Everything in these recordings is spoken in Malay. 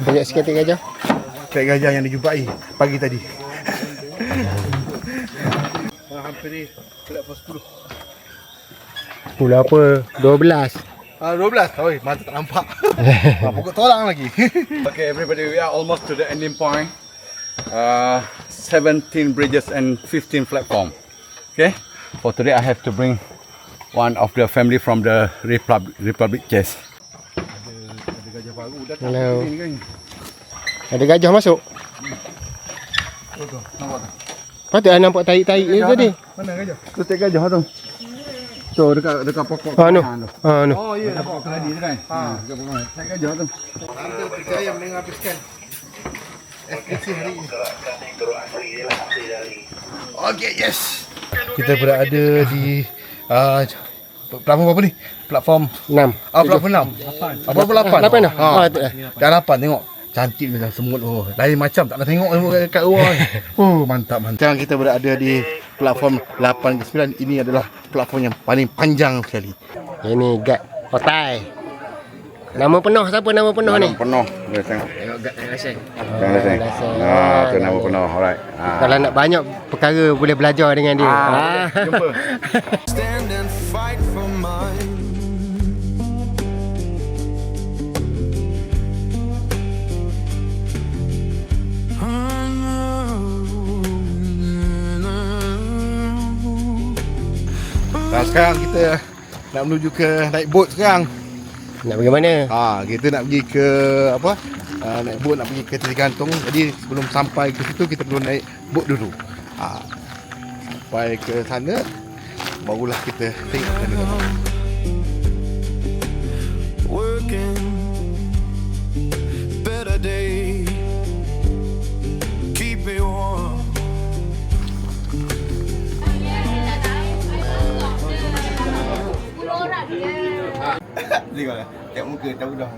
Tunjuk sikit tiga gajah. Tiga gajah yang dijumpai pagi tadi. Hampir ni platform 10. Pula apa? 12. 12. Oi, mata tak nampak. Pokok tolak lagi. Okay, everybody, we are almost to the ending point. 17 bridges and 15 platform. Okay, for today I have to bring one of the family from the Republic Chase. Ada gajah baru datang. Hello. Ni kan. Ada gajah masuk. Tu, nampak tak? Patut nampak tarik-tarik dia tadi. Mana gajah? Tu tek gajah tu. Tu dekat pokok. Ha nu. tu. Ha nu. Oh ya, dekat pokok tadi tu kan. Dekat pokok. Tek gajah tu. Hampir berjaya menghabiskan ekspedisi hari ini. Okay, yes. Kita berada di platform apa ni? Platform 6. platform 6. Platform 8. 8 dah. Dah 8 tengok. Cantik macam semut. Oh, lain macam tak nak tengok kat luar. Oh, mantap. Sekarang kita berada di platform 8 ke 9. Ini adalah platform yang paling panjang sekali. Ini Gad Otai. Nama penuh siapa nama penuh ni? Penuh. Boleh tengok. Tengok Gad Raseng. Raseng. Tu nama penuh. Alright. Kalau nak banyak perkara boleh belajar dengan dia. Jumpa. Stand and fight for mine. Nah, sekarang kita nak menuju ke naik bot sekarang. Nak pergi mana? Kita nak pergi ke apa? Naik bot nak pergi ke Titik Gantung. Jadi sebelum sampai ke situ kita perlu naik bot dulu. Sampai ke sana barulah kita tengok sana. Working better day. Keep me warm. Tengok lah. Tengok muka tahu dah.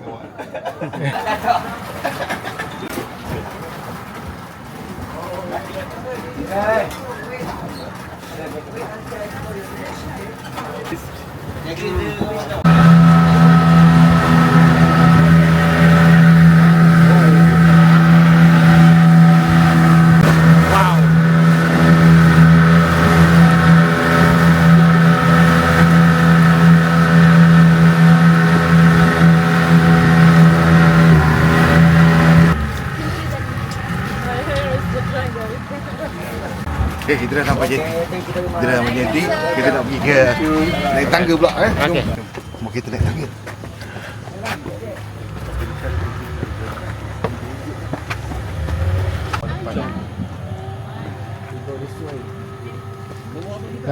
Okay, kita dah sampai jeti. Kita nak pergi ke naik tangga pula Okey. Jom kita naik tangga.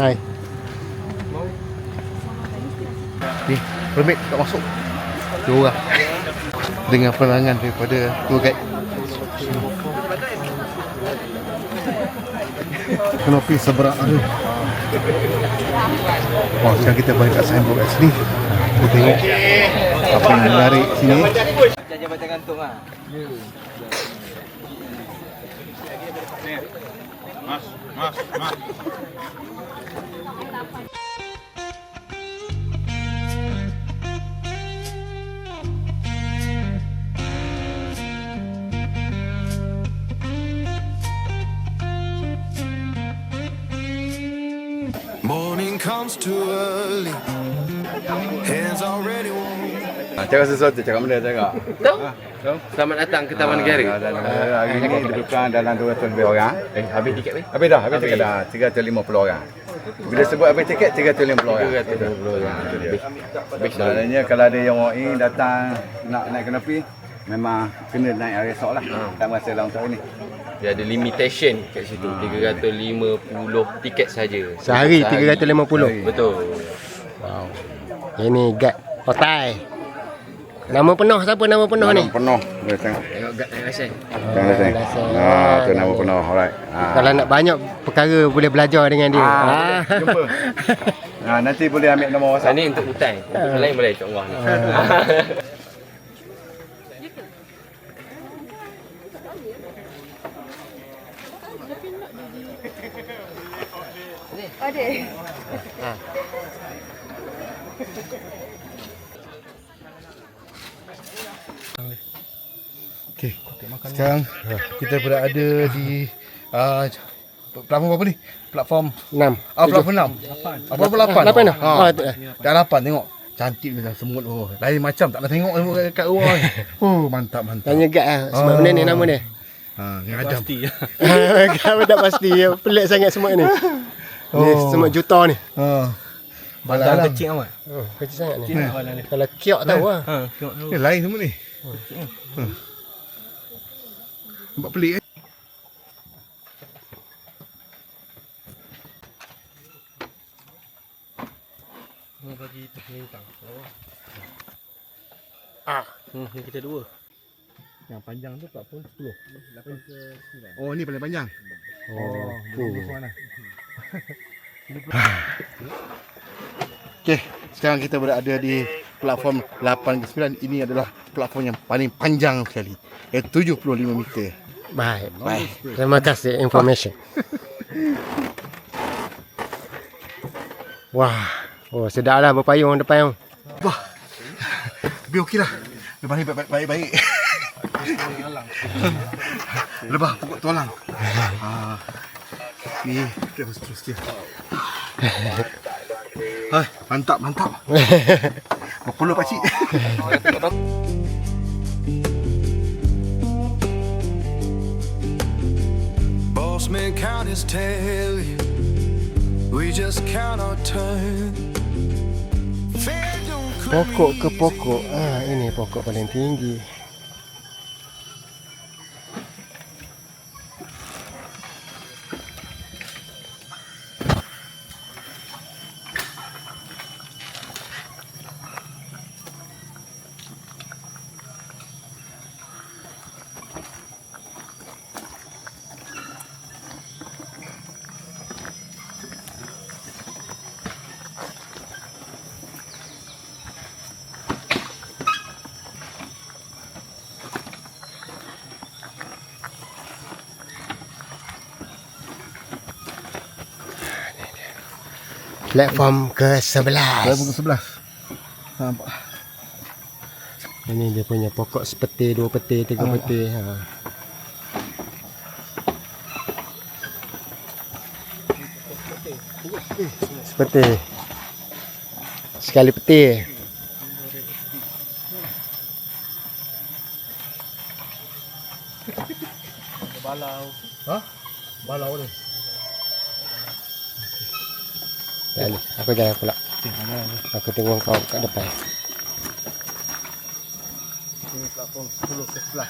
Hai. Ni, permit tak masuk. Dua orang. Dengan penerangan daripada tour guide. Kanopi seberang tu. Sekarang kita balik kat signboard kat sini. Kita tengok apa yang menarik sini. Jabatan gantung ah. Mas. Morning comes too early. Hands already warm. Cakap sesuatu, cakap benda cakap. Tahu? Selamat datang ke Taman Negara. Hari ni dudukan dalam 200 lebih orang. Habis tiket ni? Habis tiket dah 350 orang. Bila sebut habis tiket 350 orang. 350 orang. Habis Sebenarnya kalau ada yang walk in datang nak naik kanopi, memang kena naik resort lah. Tak masa lah untuk hari ni. dia ada limitation kat situ. 350 tiket saja. Sehari 350. Betul. Wow. Ini Gad Otai. Nama penuh siapa nama penuh ni? Penuh. Boleh tengok. Tengok Gad Raseng. Raseng. Tu nama penuh. Alright. Kalau nak banyak perkara boleh belajar dengan dia. Jumpa. Nanti boleh ambil nombor WhatsApp. Ni untuk hutan. Untuk lain boleh Cik Allah ni. Ada. Okey. Sekarang kita berada di platform apa ni? Platform 6. platform 6. Platform 8. 8 dah. Dah 8 tengok. Cantik macam semut. Lain macam tak nak tengok kat luar ni. Mantap. Tanya gad lah. Sebab benda ni nama dia. Yang Adam. Kau tak pasti. Pelik sangat semut ni. Ni semut juta ni. Balang kecil amat. Kecil sangat ni. Balang dia. Kalau kiok tahu lah. Tengok dulu. Ni lain semua ni. Nampak pelik eh. Bagi terlintang. Ni Kita dua. Yang panjang tu platform 10. 8 ke 9. Oh, ni paling panjang. Okey, sekarang kita berada di platform 8 ke 9. Ini adalah platform yang paling panjang sekali. Iaitu 75 meter. Baik. Terima kasih information. Wah. Oh, sedaplah berpayung depan tu. Wah. Tapi okeylah. Lepas ni baik-baik. Lepas pokok tualang. Ni terus dia. Mantap. Berpeluh pakcik. Boss man count his tally. We just count our turn. Fair don't Pokok ke pokok. Ini pokok paling tinggi. Platform ke-11. Platform ke-11. Nampak. Ini dia punya pokok sepeti, 2 peti, 3 peti. Sepeti. Sekali peti. Balau tu. Aku jalan pula. Aku tengok kau kat depan. Ini platform 10 ke 11.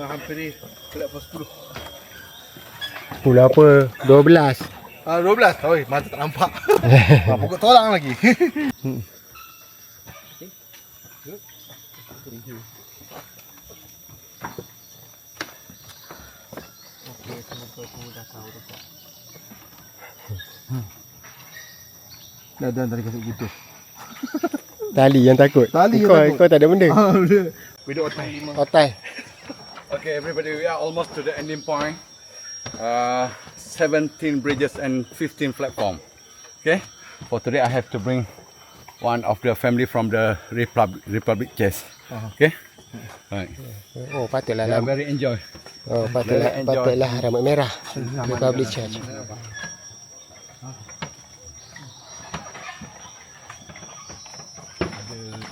Hampir ni platform 10. Pula apa? 12. 12. Oi, mata tak nampak. Pokok tolak lagi. Dan tadi kasut putih. Tali yang takut. Tali yang kau, takut. Kau tak ada benda. Video otai. Otai. Okay, everybody, we are almost to the ending point. 17 bridges and 15 platform. Okay, for today I have to bring one of the family from the Republic Chess. Okay, right. Oh, patutlah They are lah. very enjoy. Oh, patutlah rambut merah. Republic Church.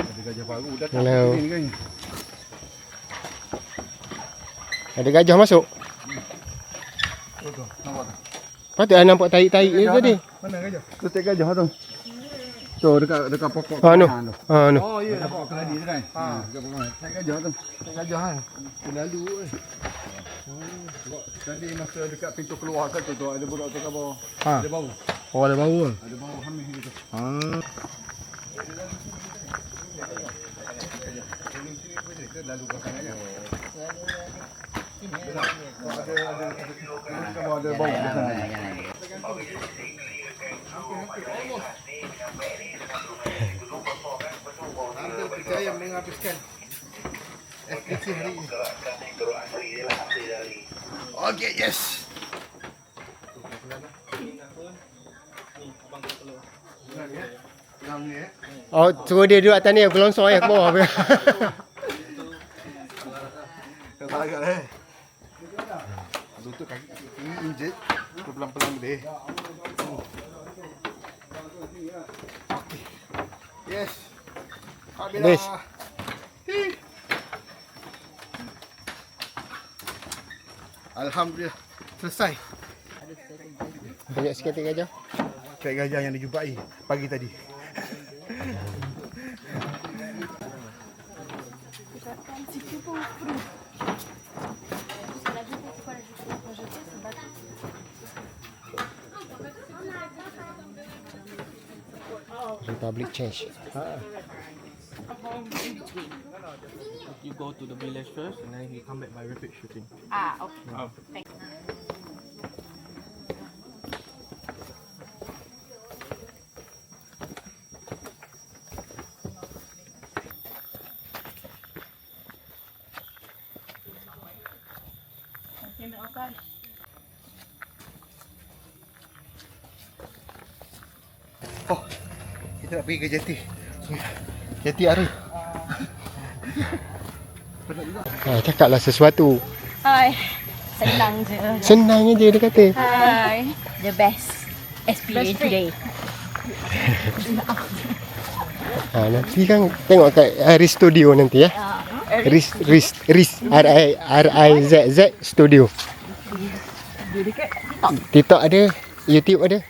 Ada gajah baru datang. Hello. Ini kan. Ada gajah masuk. Patutlah nampak tarik-tarik ni tadi. Mana gajah? Tu tek gajah tu. Tu dekat pokok. Nu. kawayan tu. Nu. Oh, ya. Dekat pokok keladi tu kan. Dekat pokok. Tek gajah tu. Gajah kan. Lalu Tadi masa dekat pintu keluar kan tu ada budak tu kat bawah. Ha. Ada bau. Oh, ada bau. Ada bau hamil gitu. Lalu belakang aja. Ada bau di sana. Anda berjaya menghabiskan SPC hari ini. Okay, yes. Oh, suruh dia duduk atas ni, aku longsor ke bawah. Tak agak lah. Lutut kaki ini injet. Pelan-pelan boleh. Okay. Yes. Yes. Alhamdulillah selesai. Banyak sikit ikan gajah. Ikan gajah yang dijumpai pagi tadi. Republic change. You go to the village first and then you come back by rapid shooting. Okay. Oh, kita nak pergi ke jeti. Jeti Ari. Cakaplah sesuatu. Hai. Senang je. Senang je dia kata. Hai. The best experience today. Nanti kan tengok kat Riz Studio nanti ya. Riz R-I-Z-Z Studio. TikTok ada, YouTube ada.